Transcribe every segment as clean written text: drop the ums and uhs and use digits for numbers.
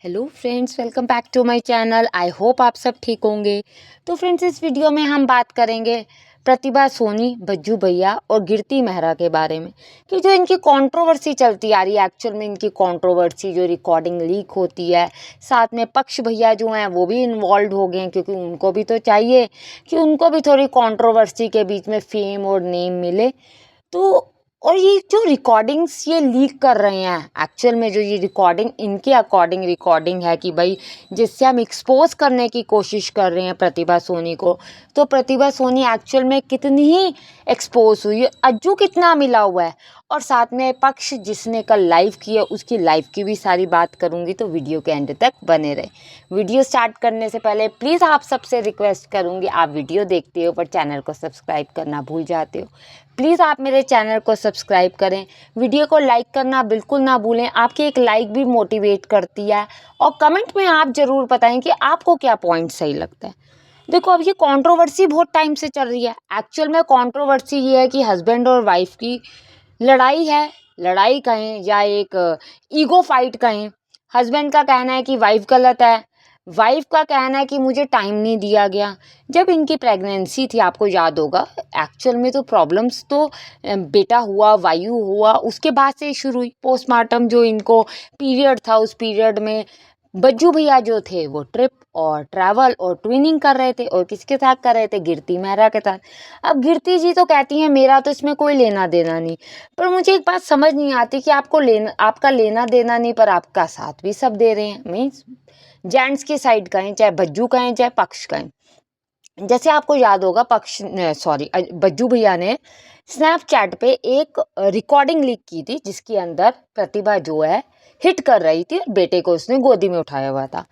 Hello friends, welcome back to my channel. I hope आप सब ठीक होंगे। तो फ्रेंड्स, इस वीडियो में हम बात करेंगे प्रतिभा सोनी, बज्जू भैया और कीर्ति मेहरा के बारे में कि जो इनकी कंट्रोवर्सी चलती आ रही है। एक्चुअल में इनकी कंट्रोवर्सी जो रिकॉर्डिंग लीक होती है, साथ में पक्ष भैया जो हैं वो भी इन्वॉल्व हो गए हैं, क्योंकि उनको भी तो चाहिए कि उनको भी थोड़ी कंट्रोवर्सी के बीच में फेम और नेम मिले। तो और ये जो रिकॉर्डिंग्स ये लीक कर रहे हैं, एक्चुअल में जो ये रिकॉर्डिंग इनके अकॉर्डिंग रिकॉर्डिंग है कि भाई जिससे हम एक्सपोज करने की कोशिश कर रहे हैं प्रतिभा सोनी को। तो प्रतिभा सोनी एक्चुअल में कितनी ही एक्सपोज हुई है, अज्जू कितना मिला हुआ है, और साथ में पक्ष जिसने कल लाइव किया उसकी लाइव की भी सारी बात करूंगी। तो वीडियो के एंड तक बने रहे। वीडियो स्टार्ट करने से पहले प्लीज़ आप सबसे रिक्वेस्ट करूंगी, आप वीडियो देखते हो पर चैनल को सब्सक्राइब करना भूल जाते हो, प्लीज़ आप मेरे चैनल को सब्सक्राइब करें। वीडियो को लाइक करना बिल्कुल ना भूलें, आपकी एक लाइक भी मोटिवेट करती है। और कमेंट में आप ज़रूर बताएं कि आपको क्या पॉइंट सही लगता है। देखो, अब ये कंट्रोवर्सी बहुत टाइम से चल रही है। एक्चुअल में कंट्रोवर्सी ये है कि हस्बैंड और वाइफ की लड़ाई है, लड़ाई कहें या एक ईगो फाइट कहें। हस्बैंड का कहना है कि वाइफ गलत है, वाइफ का कहना है कि मुझे टाइम नहीं दिया गया। जब इनकी प्रेगनेंसी थी, आपको याद होगा, एक्चुअल में तो प्रॉब्लम्स तो बेटा हुआ, वायु हुआ, उसके बाद से शुरू हुई पोस्टमार्टम। जो इनको पीरियड था, उस पीरियड में बज्जू भैया जो थे वो ट्रिप और ट्रैवल और ट्विनिंग कर रहे थे, और किसके साथ कर रहे थे? कीर्ति मेहरा के साथ। अब कीर्ति जी तो कहती हैं मेरा तो इसमें कोई लेना देना नहीं, पर मुझे एक बात समझ नहीं आती कि आपका लेना देना नहीं, पर आपका साथ भी सब दे रहे हैं। मीन्स जेंट्स की साइड कहें, चाहे बज्जू कहें चाहे पक्ष कहें। जैसे आपको याद होगा, बज्जू भैया ने स्नैपचैट पे एक रिकॉर्डिंग लीक की थी, जिसके अंदर प्रतिभा जो है हिट कर रही थी, बेटे को उसने गोदी में उठाया हुआ था।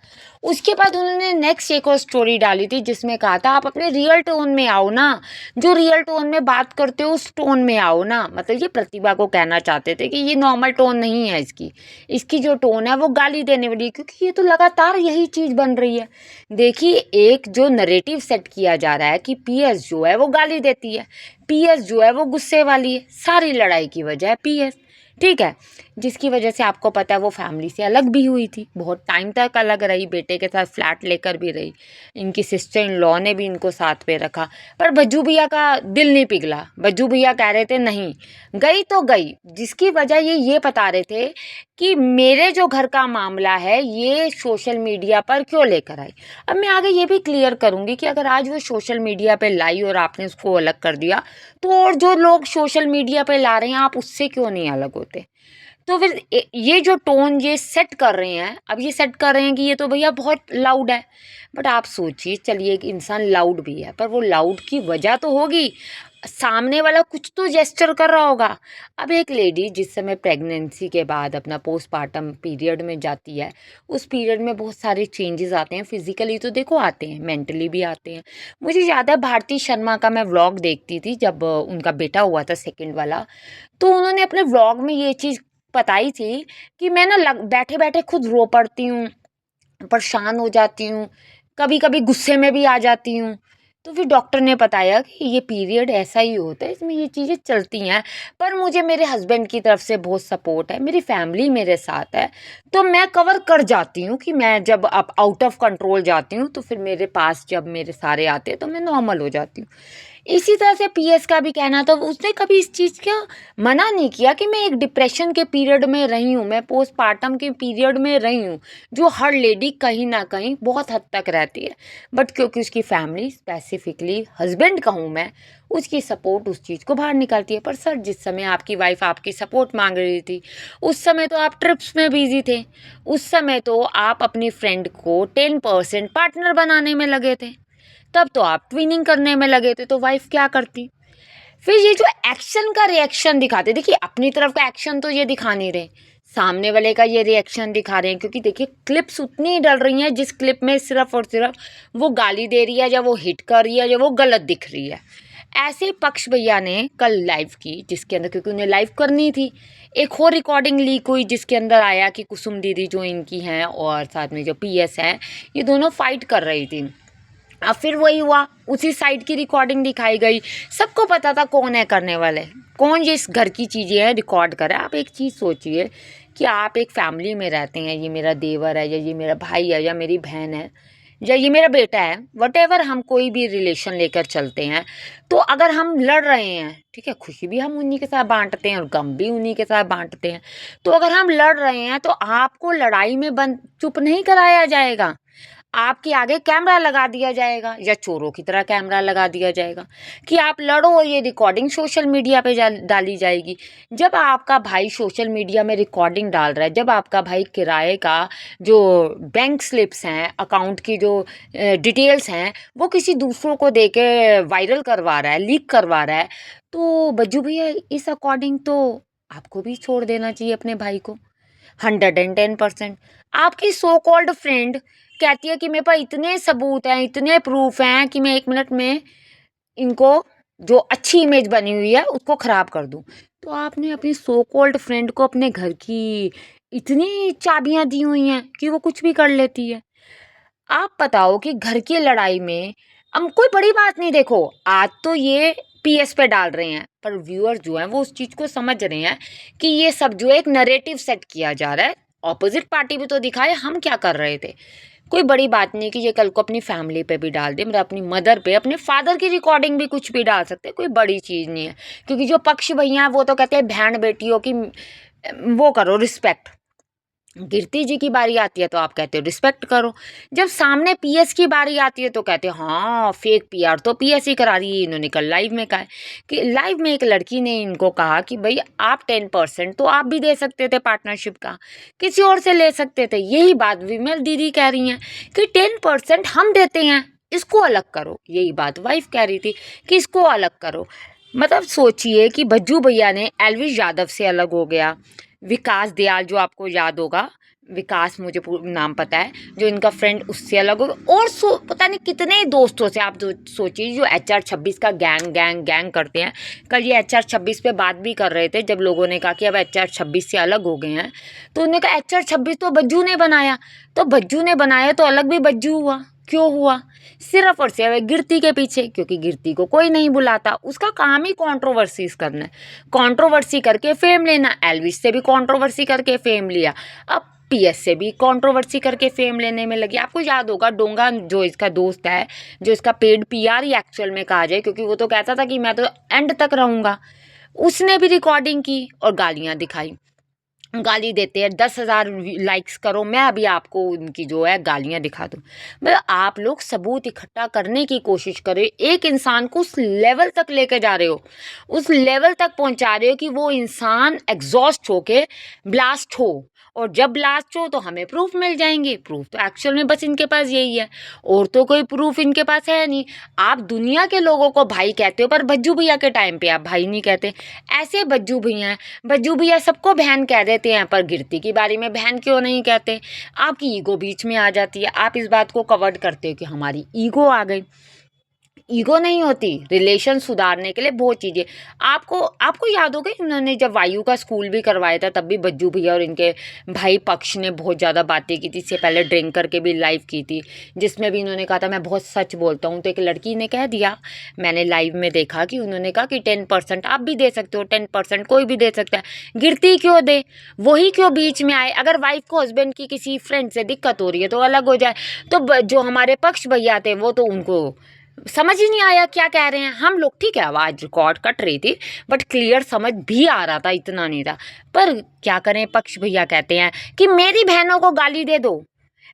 उसके बाद उन्होंने नेक्स्ट एक और स्टोरी डाली थी, जिसमें कहा था आप अपने रियल टोन में आओ ना, जो रियल टोन में बात करते हो उस टोन में आओ ना। मतलब ये प्रतिभा को कहना चाहते थे कि ये नॉर्मल टोन नहीं है इसकी, इसकी जो टोन है वो गाली देने वाली, क्योंकि ये तो लगातार यही चीज़ बन रही है। देखिए, एक जो नरेटिव सेट किया जा रहा है कि पीएस जो है वो गाली देती है, पीएस जो है वो गुस्से वाली है, सारी लड़ाई की वजह है पीएस। ठीक है, जिसकी वजह से आपको पता है वो फैमिली से अलग भी हुई थी, बहुत टाइम तक अलग रही, बेटे के साथ फ्लैट लेकर भी रही, इनकी सिस्टर इन लॉ ने भी इनको साथ पे रखा। पर बज्जू भैया का दिल नहीं पिघला। बज्जू भैया कह रहे थे नहीं, गई तो गई, जिसकी वजह ये बता रहे थे कि मेरे जो घर का मामला है ये सोशल मीडिया पर क्यों लेकर आई। अब मैं आगे ये भी क्लियर करूंगी कि अगर आज वो सोशल मीडिया पे लाई और आपने उसको अलग कर दिया, तो और जो लोग सोशल मीडिया पे ला रहे हैं आप उससे क्यों नहीं अलग होते। तो फिर ये जो टोन ये सेट कर रहे हैं, अब ये सेट कर रहे हैं कि ये तो भैया बहुत लाउड है। बट आप सोचिए, चलिए एक इंसान लाउड भी है, पर वो लाउड की वजह तो होगी, सामने वाला कुछ तो जेस्चर कर रहा होगा। अब एक लेडी जिस समय प्रेगनेंसी के बाद अपना पोस्टमार्टम पीरियड में जाती है, उस पीरियड में बहुत सारे चेंजेस आते हैं। फिजिकली तो देखो आते हैं, मेंटली भी आते हैं। मुझे याद है भारती शर्मा का मैं व्लॉग देखती थी जब उनका बेटा हुआ था सेकंड वाला, तो उन्होंने अपने व्लॉग में ये चीज़ बताई थी कि मैं ना बैठे बैठे खुद रो पड़ती हूँ, परेशान हो जाती हूँ, कभी कभी गुस्से में भी आ जाती हूँ। तो फिर डॉक्टर ने बताया कि ये पीरियड ऐसा ही होता है, इसमें ये चीज़ें चलती हैं, पर मुझे मेरे हस्बैंड की तरफ से बहुत सपोर्ट है, मेरी फैमिली मेरे साथ है, तो मैं कवर कर जाती हूँ कि मैं जब अब आउट ऑफ कंट्रोल जाती हूँ तो फिर मेरे पास जब मेरे सारे आते हैं तो मैं नॉर्मल हो जाती हूँ। इसी तरह से पीएस का भी कहना था, उसने कभी इस चीज़ का मना नहीं किया कि मैं एक डिप्रेशन के पीरियड में रही हूँ, मैं पोस्टमार्टम के पीरियड में रही हूँ, जो हर लेडी कहीं ना कहीं बहुत हद तक रहती है। बट क्योंकि उसकी फैमिली, स्पेसिफिकली हस्बैंड कहूँ मैं, उसकी सपोर्ट उस चीज़ को बाहर निकालती है। पर सर, जिस समय आपकी वाइफ आपकी सपोर्ट मांग रही थी, उस समय तो आप ट्रिप्स में बिजी थे, उस समय तो आप अपनी फ्रेंड को 10% पार्टनर बनाने में लगे थे, तब तो आप ट्विनिंग करने में लगे थे, तो वाइफ क्या करती। फिर ये जो एक्शन का रिएक्शन दिखाते, देखिए अपनी तरफ का एक्शन तो ये दिखा नहीं रहे, सामने वाले का ये रिएक्शन दिखा रहे हैं, क्योंकि देखिए क्लिप्स उतनी ही डल रही हैं जिस क्लिप में सिर्फ और सिर्फ वो गाली दे रही है, या वो हिट कर रही है, या वो गलत दिख रही है। ऐसे ही पक्ष भैया ने कल लाइव की, जिसके अंदर, क्योंकि उन्हें लाइव करनी थी, एक और रिकॉर्डिंग लीक हुई जिसके अंदर आया कि कुसुम दीदी जो इनकी हैं और साथ में जो पीएस हैं, ये दोनों फाइट कर रही थी। अब फिर वही हुआ, उसी साइड की रिकॉर्डिंग दिखाई गई, सबको पता था कौन है करने वाले, कौन ये इस घर की चीज़ें हैं रिकॉर्ड करे। आप एक चीज़ सोचिए कि आप एक फैमिली में रहते हैं, ये मेरा देवर है या ये मेरा भाई है या मेरी बहन है या ये मेरा बेटा है, वटेवर हम कोई भी रिलेशन लेकर चलते हैं, तो अगर हम लड़ रहे हैं, ठीक है, खुशी भी हम उन्हीं के साथ बांटते हैं और गम भी उन्हीं के साथ बांटते हैं। तो अगर हम लड़ रहे हैं तो आपको लड़ाई में बंद चुप नहीं कराया जाएगा, आपके आगे कैमरा लगा दिया जाएगा या चोरों की तरह कैमरा लगा दिया जाएगा कि आप लड़ो और ये रिकॉर्डिंग सोशल मीडिया पे डाली जाएगी। जब आपका भाई सोशल मीडिया में रिकॉर्डिंग डाल रहा है, जब आपका भाई किराए का जो बैंक स्लिप्स हैं, अकाउंट की जो डिटेल्स हैं, वो किसी दूसरों को दे के वायरल करवा रहा है, लीक करवा रहा है, तो बज्जू भैया इस अकॉर्डिंग तो आपको भी छोड़ देना चाहिए अपने भाई को 110%। आपकी सो कॉल्ड फ्रेंड कहती है कि मेरे पास इतने सबूत हैं, इतने प्रूफ हैं कि मैं 1 मिनट में इनको जो अच्छी इमेज बनी हुई है उसको ख़राब कर दूं। तो आपने अपनी सो कॉल्ड फ्रेंड को अपने घर की इतनी चाबियां दी हुई हैं कि वो कुछ भी कर लेती है। आप बताओ कि घर की लड़ाई में हम कोई बड़ी बात नहीं, देखो आज तो ये पीएस पे डाल रहे हैं, पर व्यूअर जो हैं वो उस चीज़ को समझ रहे हैं कि ये सब जो है एक नरेटिव सेट किया जा रहा है। ऑपोजिट पार्टी भी तो दिखाए हम क्या कर रहे थे। कोई बड़ी बात नहीं कि ये कल को अपनी फैमिली पे भी डाल दे, मतलब अपनी मदर पे, अपने फादर की रिकॉर्डिंग भी कुछ भी डाल सकते, कोई बड़ी चीज़ नहीं है। क्योंकि जो पक्ष भैया हैं वो तो कहते हैं बहन बेटियों की वो करो रिस्पेक्ट, कीर्ति जी की बारी आती है तो आप कहते हो रिस्पेक्ट करो, जब सामने पीएस की बारी आती है तो कहते हो हाँ फेक पीआर तो पीएस ही करा रही है। इन्होंने कल लाइव में कहा कि लाइव में एक लड़की ने इनको कहा कि भाई आप 10% तो आप भी दे सकते थे पार्टनरशिप का, किसी और से ले सकते थे। यही बात विमल दीदी कह रही हैं कि 10% हम देते हैं, इसको अलग करो। यही बात वाइफ कह रही थी कि इसको अलग करो। मतलब सोचिए कि भज्जू भैया ने एलविश यादव से अलग हो गया, विकास दयाल जो आपको याद होगा, विकास मुझे नाम पता है, जो इनका फ्रेंड उससे अलग हो गया, और पता नहीं कितने दोस्तों से। आप सोचिए जो HR26 का गैंग गैंग गैंग करते हैं। कल ये HR26 पे बात भी कर रहे थे, जब लोगों ने कहा कि अब HR26 से अलग हो गए हैं, तो उन्होंने कहा HR26 तो भज्जू ने बनाया, तो भज्जू ने बनाया तो अलग भी भज्जू हुआ। क्यों हुआ? सिर्फ और सिर्फ गिरती के पीछे, क्योंकि गिरती को कोई नहीं बुलाता, उसका काम ही कंट्रोवर्सीज करना है, कंट्रोवर्सी करके फेम लेना। एल्विस से भी कंट्रोवर्सी करके फेम लिया, अब पीएस से भी कंट्रोवर्सी करके फेम लेने में लगी। आपको याद होगा डोंगा जो इसका दोस्त है, जो इसका पेड पीआर ही एक्चुअल में कहा जाए, क्योंकि वो तो कहता था कि मैं तो एंड तक रहूँगा, उसने भी रिकॉर्डिंग की और गालियाँ दिखाई। गाली देते हैं 10,000 लाइक्स करो, मैं अभी आपको उनकी जो है गालियां दिखा दूं। मतलब आप लोग सबूत इकट्ठा करने की कोशिश करें, एक इंसान को उस लेवल तक लेके जा रहे हो, उस लेवल तक पहुंचा रहे हो कि वो इंसान एग्जॉस्ट होके ब्लास्ट हो, और जब ब्लास्ट हो तो हमें प्रूफ मिल जाएंगे। प्रूफ तो एक्चुअल में बस इनके पास यही है, और तो कोई प्रूफ इनके पास है नहीं। आप दुनिया के लोगों को भाई कहते हो, पर भज्जू भैया के टाइम पे आप भाई नहीं कहते। ऐसे भज्जू भैया हैं, भज्जू भैया सबको बहन कह देते हैं, पर गिरती की बारी में बहन क्यों नहीं कहते? आपकी ईगो बीच में आ जाती है, आप इस बात को कवर करते हो कि हमारी ईगो आ गई। ईगो नहीं होती, रिलेशन सुधारने के लिए बहुत चीज़ें। आपको याद होगा इन्होंने जब वायु का स्कूल भी करवाया था, तब भी बज्जू भैया और इनके भाई पक्ष ने बहुत ज़्यादा बातें की थी। इससे पहले ड्रिंक करके भी लाइव की थी, जिसमें भी इन्होंने कहा था मैं बहुत सच बोलता हूँ। तो एक लड़की ने कह दिया, मैंने लाइव में देखा कि उन्होंने कहा कि 10% आप भी दे सकते हो, 10% कोई भी दे सकता है, गिरती क्यों दे, वही क्यों बीच में आए? अगर वाइफ को हस्बैंड की किसी फ्रेंड से दिक्कत हो रही है तो अलग हो जाए। तो जो हमारे पक्ष भैया थे वो तो उनको समझ ही नहीं आया क्या कह रहे हैं। हम लोग ठीक है, आवाज़ रिकॉर्ड कट रही थी बट क्लियर समझ भी आ रहा था, इतना नहीं था। पर क्या करें, पक्ष भैया कहते हैं कि मेरी बहनों को गाली दे दो,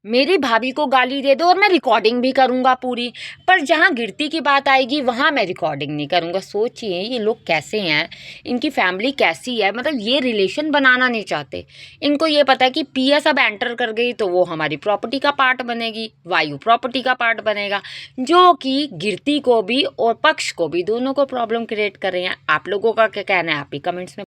मेरी भाभी को गाली दे दो और मैं रिकॉर्डिंग भी करूँगा पूरी, पर जहाँ गिरती की बात आएगी वहाँ मैं रिकॉर्डिंग नहीं करूँगा। सोचिए ये लोग कैसे हैं, इनकी फैमिली कैसी है, मतलब ये रिलेशन बनाना नहीं चाहते। इनको ये पता है कि पीएस अब एंटर कर गई तो वो हमारी प्रॉपर्टी का पार्ट बनेगी, वायु प्रॉपर्टी का पार्ट बनेगा, जो कि गिरती को भी और पक्ष को भी, दोनों को प्रॉब्लम क्रिएट कर रहे हैं। आप लोगों का क्या कहना है, आप ही कमेंट्स में